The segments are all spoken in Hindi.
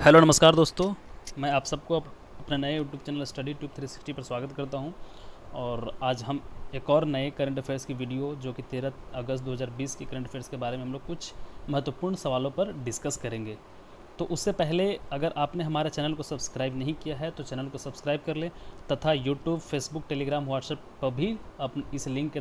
हेलो नमस्कार दोस्तों। मैं आप सबको अपने नए यूट्यूब चैनल स्टडी ट्यूब 360 पर स्वागत करता हूं। और आज हम एक और नए करंट अफेयर्स की वीडियो जो कि 13 अगस्त 2020 की करंट अफेयर्स के बारे में हम लोग कुछ महत्वपूर्ण सवालों पर डिस्कस करेंगे। तो उससे पहले अगर आपने हमारे चैनल को सब्सक्राइब नहीं किया है तो चैनल को सब्सक्राइब कर लें तथा यूट्यूब, फेसबुक, टेलीग्राम, व्हाट्सएप पर भी इस लिंक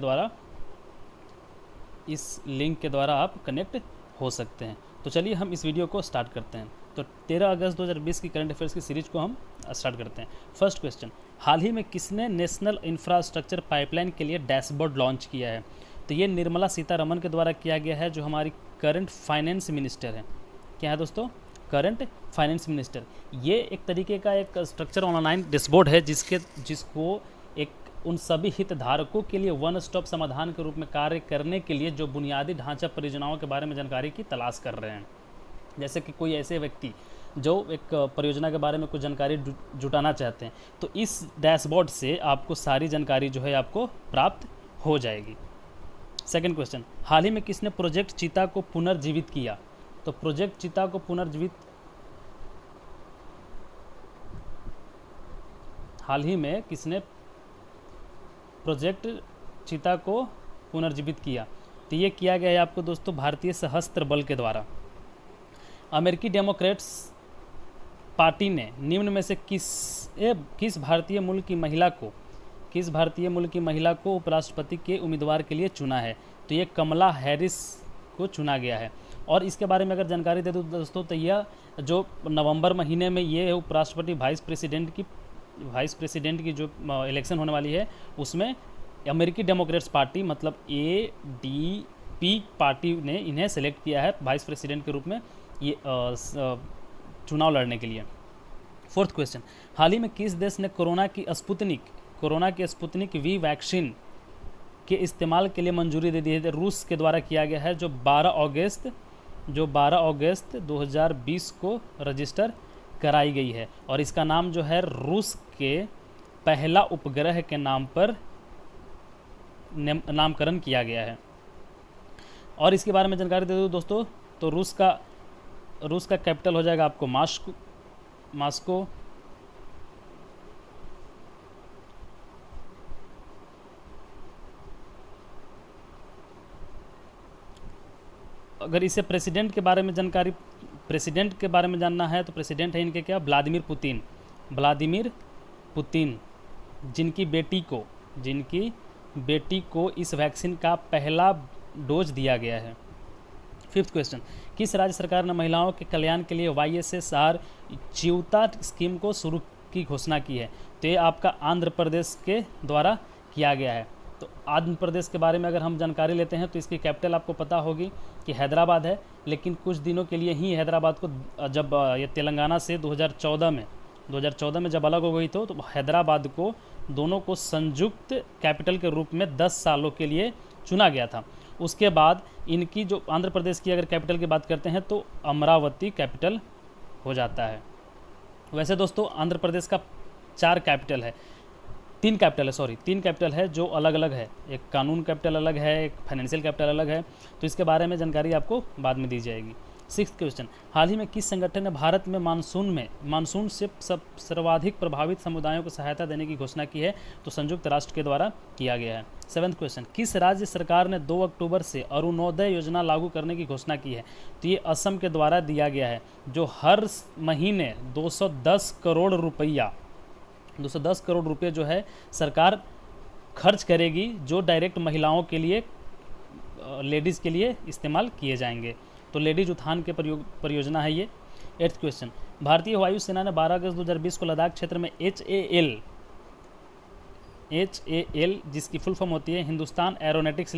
के द्वारा आप कनेक्ट हो सकते हैं। तो चलिए हम इस वीडियो को स्टार्ट करते हैं। तो 13 अगस्त 2020 की करंट अफेयर्स की सीरीज को हम स्टार्ट करते हैं। फर्स्ट क्वेश्चन, हाल ही में किसने नेशनल इंफ्रास्ट्रक्चर पाइपलाइन के लिए डैशबोर्ड लॉन्च किया है? तो ये निर्मला सीतारमण के द्वारा किया गया है, जो हमारी करंट फाइनेंस मिनिस्टर है। क्या है दोस्तों? Current finance minister. ये एक तरीके का एक स्ट्रक्चर ऑनलाइन डैशबोर्ड है जिसको एक उन सभी हितधारकों के लिए वन स्टॉप समाधान के रूप में कार्य करने के लिए जो बुनियादी ढांचा परियोजनाओं के बारे में जानकारी की तलाश कर रहे हैं। जैसे कि कोई ऐसे व्यक्ति जो एक परियोजना के बारे में कुछ जानकारी जुटाना चाहते हैं, तो इस डैशबोर्ड से आपको सारी जानकारी जो है आपको प्राप्त हो जाएगी। सेकंड क्वेश्चन, हाल ही में किसने प्रोजेक्ट चीता को पुनर्जीवित किया? तो प्रोजेक्ट चीता को हाल ही में किसने प्रोजेक्ट चीता को पुनर्जीवित किया? तो ये किया गया है आपको दोस्तों भारतीय सशस्त्र बल के द्वारा। अमेरिकी डेमोक्रेट्स पार्टी ने निम्न में से किस भारतीय मूल की महिला को उपराष्ट्रपति के उम्मीदवार के लिए चुना है? तो ये कमला हैरिस को चुना गया है। और इसके बारे में अगर जानकारी दे दूँ दोस्तों, तो यह जो नवंबर महीने में ये उपराष्ट्रपति वाइस प्रेसिडेंट की जो इलेक्शन होने वाली है, उसमें अमेरिकी डेमोक्रेट्स पार्टी मतलब ADP पार्टी ने इन्हें सेलेक्ट किया है वाइस प्रेसिडेंट के रूप में ये चुनाव लड़ने के लिए। फोर्थ क्वेश्चन, हाल ही में किस देश ने कोरोना की स्पुतनिक V वैक्सीन के इस्तेमाल के लिए मंजूरी दे दी है? रूस के द्वारा किया गया है, जो 12 अगस्त 2020 को रजिस्टर कराई गई है। और इसका नाम जो है रूस के पहला उपग्रह के नाम पर नामकरण किया गया है। और इसके बारे में जानकारी दे दूँ दोस्तों, तो रूस का कैपिटल हो जाएगा आपको मॉस्को। अगर इसे प्रेसिडेंट के बारे में जानना है तो प्रेसिडेंट है इनके क्या? व्लादिमीर पुतिन, जिनकी बेटी को इस वैक्सीन का पहला डोज दिया गया है। फिफ्थ क्वेश्चन, किस राज्य सरकार ने महिलाओं के कल्याण के लिए YSSR चिउता स्कीम को शुरू की घोषणा की है? तो ये आपका आंध्र प्रदेश के द्वारा किया गया है। तो आंध्र प्रदेश के बारे में अगर हम जानकारी लेते हैं तो इसकी कैपिटल आपको पता होगी कि हैदराबाद है, लेकिन कुछ दिनों के लिए ही हैदराबाद को जब ये तेलंगाना से 2014 में जब अलग हो गई तो हैदराबाद को दोनों को संयुक्त कैपिटल के रूप में 10 सालों के लिए चुना गया था। उसके बाद इनकी जो आंध्र प्रदेश की अगर कैपिटल की बात करते हैं तो अमरावती कैपिटल हो जाता है। वैसे दोस्तों आंध्र प्रदेश का तीन कैपिटल है जो अलग अलग है। एक कानून कैपिटल अलग है, एक फाइनेंशियल कैपिटल अलग है। तो इसके बारे में जानकारी आपको बाद में दी जाएगी। सिक्स्थ क्वेश्चन, हाल ही में किस संगठन ने भारत में मानसून से सर्वाधिक प्रभावित समुदायों को सहायता देने की घोषणा की है? तो संयुक्त राष्ट्र के द्वारा किया गया है। सेवंथ क्वेश्चन, किस राज्य सरकार ने 2 अक्टूबर से अरुणोदय योजना लागू करने की घोषणा की है? तो ये असम के द्वारा दिया गया है, जो हर महीने 210 करोड़ रुपये जो है सरकार खर्च करेगी, जो डायरेक्ट महिलाओं के लिए, लेडीज़ के लिए इस्तेमाल किए जाएंगे। तो लेडीज उत्थान के परियोजना है ये। एट्थ क्वेश्चन, भारतीय वायुसेना ने 12 अगस्त 2020 को लद्दाख क्षेत्र में HAL जिसकी फुल फॉर्म होती है हिंदुस्तान एरोनॉटिक्स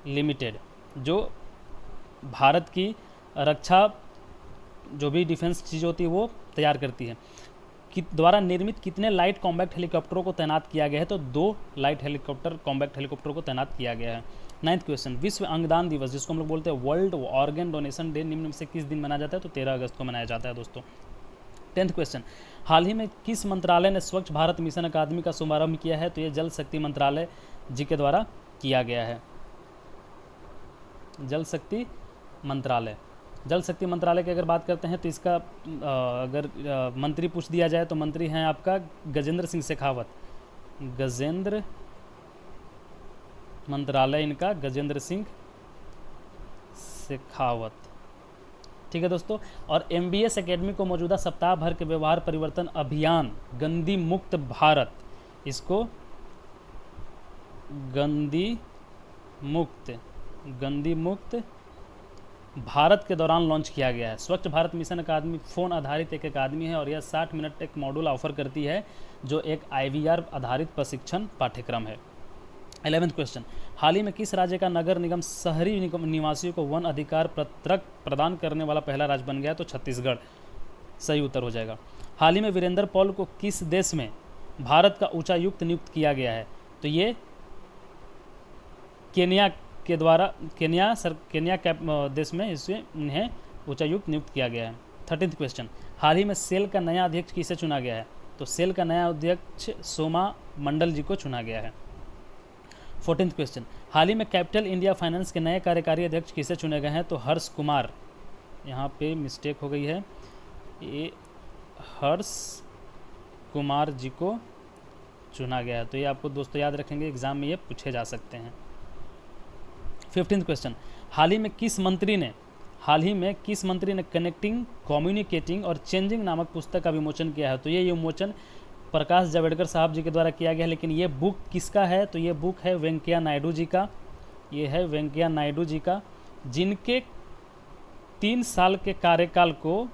लिमिटेड, जो भारत की रक्षा जो भी डिफेंस चीज़ होती है वो तैयार करती है, कि द्वारा निर्मित कितने लाइट कॉम्बैक्ट हेलीकॉप्टरों को तैनात किया गया है? तो 2 लाइट कॉम्बैक्ट हेलीकॉप्टर को तैनात किया गया है। नाइन्थ क्वेश्चन, विश्व अंगदान दिवस जिसको हम लोग बोलते हैं वर्ल्ड ऑर्गन डोनेशन डे, निम्न में से किस दिन मनाया जाता है? तो 13 अगस्त को मनाया जाता है दोस्तों। 10th क्वेश्चन, हाल ही में किस मंत्रालय ने स्वच्छ भारत मिशन अकादमी का शुभारंभ किया है? तो ये जल शक्ति मंत्रालय जी के द्वारा किया गया है? जल शक्ति मंत्रालय। जल शक्ति मंत्रालय की अगर बात करते हैं तो इसका अगर मंत्री पूछ दिया जाए तो मंत्री हैं आपका गजेंद्र सिंह शेखावत। गजेंद्र मंत्रालय इनका गजेंद्र सिंह शेखावत। ठीक है दोस्तों। और MBS एकेडमी को मौजूदा सप्ताह भर के व्यवहार परिवर्तन अभियान गंदी मुक्त भारत, इसको गंदी मुक्त भारत के दौरान लॉन्च किया गया है। स्वच्छ भारत मिशन अकादमी फ़ोन आधारित एक अकादमी है और यह 60 मिनट एक मॉड्यूल ऑफर करती है जो एक IVR आधारित प्रशिक्षण पाठ्यक्रम है। 11th क्वेश्चन, हाल ही में किस राज्य का नगर निगम शहरी निवासियों को वन अधिकार पत्रक प्रदान करने वाला पहला राज्य बन गया? तो छत्तीसगढ़ सही उत्तर हो जाएगा। हाल ही में वीरेंद्र पॉल को किस देश में भारत का उच्चायुक्त नियुक्त किया गया है? तो ये केन्या के द्वारा केन्या देश में इसे इन्हें उच्चायुक्त नियुक्त किया गया है। 13th क्वेश्चन, हाल ही में सेल का नया अध्यक्ष किसे चुना गया है? तो सेल का नया अध्यक्ष सोमा मंडल जी को चुना गया है। 14th क्वेश्चन, हाल ही में कैपिटल इंडिया फाइनेंस के नए कार्यकारी अध्यक्ष किसे चुने गए हैं? तो हर्ष कुमार, यहाँ पे मिस्टेक हो गई है, ये हर्ष कुमार जी को चुना गया है। तो ये आपको दोस्तों याद रखेंगे, एग्जाम में ये पूछे जा सकते हैं। 15th क्वेश्चन, हाल ही में किस मंत्री ने कनेक्टिंग, कम्युनिकेटिंग और चेंजिंग नामक पुस्तक का विमोचन किया है? तो ये विमोचन प्रकाश जावड़ेकर साहब जी के द्वारा किया गया है। लेकिन ये बुक किसका है? तो ये बुक है वेंकैया नायडू जी का। ये है वेंकैया नायडू जी का, जिनके 3 साल के कार्यकाल को,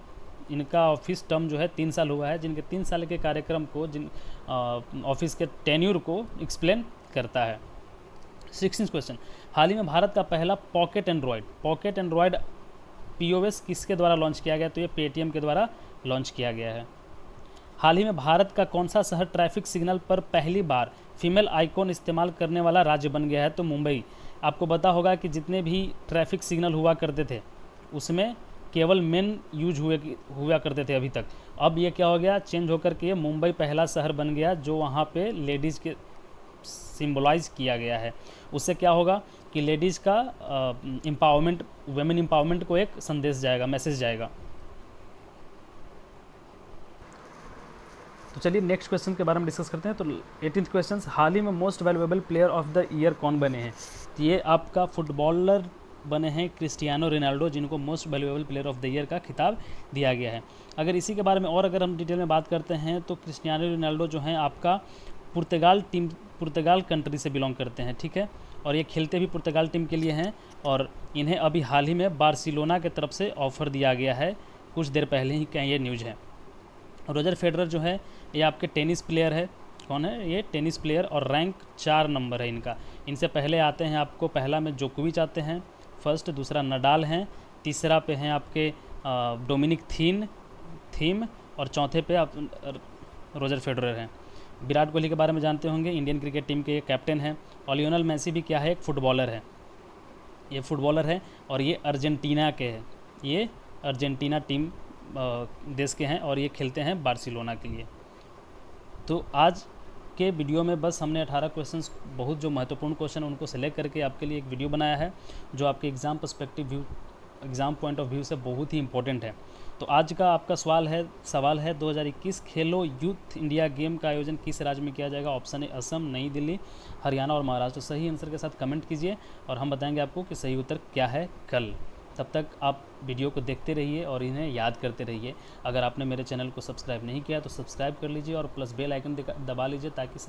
इनका ऑफिस टर्म जो है 3 साल हुआ है, जिनके 3 साल के कार्यक्रम को, ऑफिस के टेन्यूर को एक्सप्लेन करता है। 16th क्वेश्चन, हाल ही में भारत का पहला पॉकेट एंड्रॉयड POS किसके द्वारा लॉन्च किया गया? तो ये पेटीएम के द्वारा लॉन्च किया गया है। हाल ही में भारत का कौन सा शहर ट्रैफिक सिग्नल पर पहली बार फीमेल आइकॉन इस्तेमाल करने वाला राज्य बन गया है? तो मुंबई। आपको पता होगा कि जितने भी ट्रैफिक सिग्नल हुआ करते थे उसमें केवल मेन यूज हुआ करते थे अभी तक। अब ये क्या हो गया, चेंज होकर के मुंबई पहला शहर बन गया जो वहाँ पे लेडीज़ के सिंबलाइज किया गया है। उससे क्या होगा कि लेडीज़ का एम्पावरमेंट, वुमेन एम्पावरमेंट को एक संदेश जाएगा, मैसेज जाएगा। तो चलिए नेक्स्ट क्वेश्चन के बारे में डिस्कस करते हैं। तो 18th क्वेश्चन, हाल ही में most valuable player of the year कौन बने हैं? तो ये आपका फुटबॉलर बने हैं क्रिस्टियानो रोनाल्डो, जिनको most valuable player of the year का खिताब दिया गया है। अगर इसी के बारे में और अगर हम डिटेल में बात करते हैं तो क्रिस्टियानो रोनाल्डो जो हैं आपका पुर्तगाल कंट्री से बिलोंग करते हैं, ठीक है, और ये खेलते भी पुर्तगाल टीम के लिए हैं और इन्हें अभी हाल ही में बार्सिलोना की तरफ से ऑफ़र दिया गया है, कुछ देर पहले ही का ये न्यूज़ है। रोजर फेडरर जो है ये आपके टेनिस प्लेयर है, कौन है ये? टेनिस प्लेयर, और रैंक 4 नंबर है इनका। इनसे पहले आते हैं आपको, पहला में जोकोविच आते हैं फर्स्ट, दूसरा नडाल हैं, तीसरा पे हैं आपके डोमिनिक थीम और चौथे पे आप रोजर फेडरर हैं। विराट कोहली के बारे में जानते होंगे, इंडियन क्रिकेट टीम के ये कैप्टन हैं। और लियोनेल मेसी भी क्या है, एक फुटबॉलर है, ये फुटबॉलर है और ये अर्जेंटीना के हैं, ये अर्जेंटीना टीम देश के हैं और ये खेलते हैं बार्सिलोना के लिए। तो आज के वीडियो में बस हमने 18 क्वेश्चंस, बहुत जो महत्वपूर्ण क्वेश्चन है उनको सेलेक्ट करके आपके लिए एक वीडियो बनाया है जो आपके exam perspective view, exam point of view से बहुत ही इंपॉर्टेंट है। तो आज का आपका सवाल है 2021 खेलो यूथ इंडिया गेम का आयोजन किस राज्य में किया जाएगा? ऑप्शन है असम, नई दिल्ली, हरियाणा और महाराष्ट्र। तो सही आंसर के साथ कमेंट कीजिए और हम बताएंगे आपको कि सही उत्तर क्या है कल। तब तक आप वीडियो को देखते रहिए और इन्हें याद करते रहिए। अगर आपने मेरे चैनल को सब्सक्राइब नहीं किया तो सब्सक्राइब कर लीजिए और प्लस बेल आइकन दबा लीजिए ताकि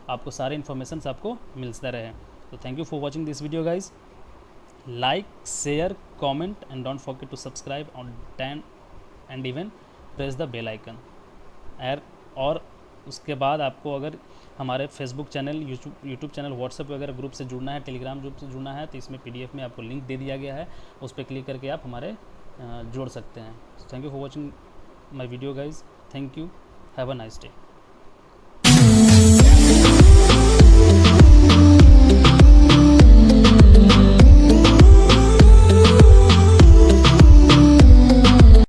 आपको सारे इन्फॉर्मेशन आपको मिलता रहे। तो thank you for watching this video guys. Like, share, comment and don't forget to subscribe and even press the bell icon. और उसके बाद आपको अगर हमारे Facebook channel, YouTube channel, WhatsApp वगैरह ग्रुप से जुड़ना है, टेलीग्राम ग्रुप से जुड़ना है तो इसमें PDF में आपको लिंक दे दिया गया है, उस पर क्लिक करके आप हमारे जुड़ सकते हैं। Thank you for watching my video guys. Thank you, have a nice day.